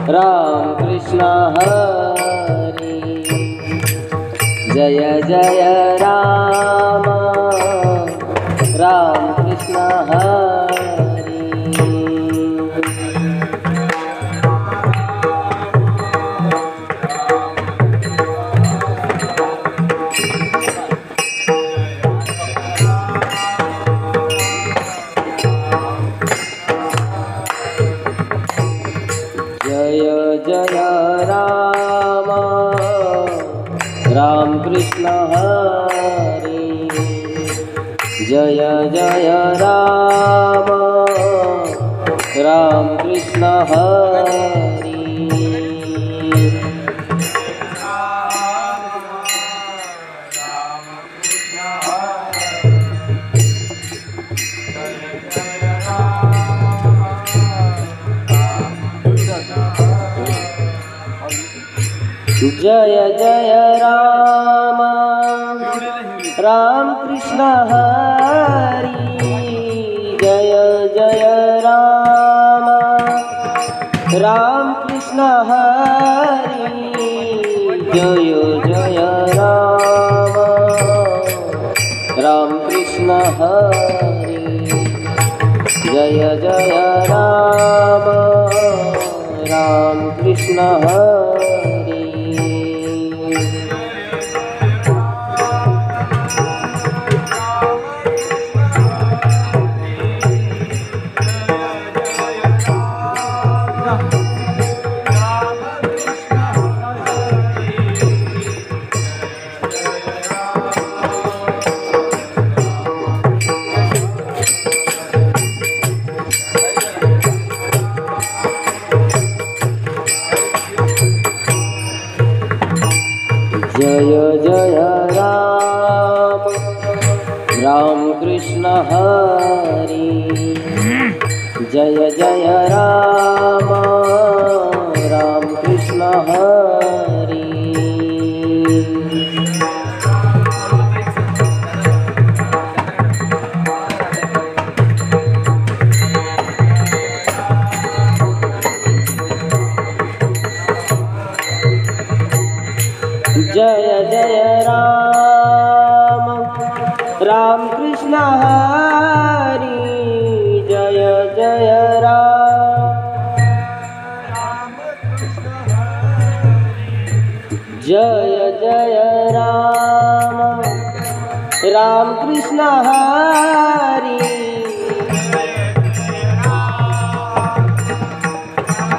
Ram Krishna Hari. Jai Jai Ram Ram Krishna Hari. Jai Jai Ram Ram Krishna Hari. Jai Jai Ram Ram Krishna Hari. Jai Jai Ram Ram Krishna Hari. Jai Jai Ram Ram Krishna Hari. Jai Jai Ram Ram Krishna Hari. Jai Jai Ram Ram Krishna Hari. Jai Jai Ram Ram Krishna Hari. Jai Jai Ram Ram Krishna Hari. Jai Jai Ram Ram Krishna Hari. Jai Jai Ram Jai Jai Ram Ram Krishna Hari.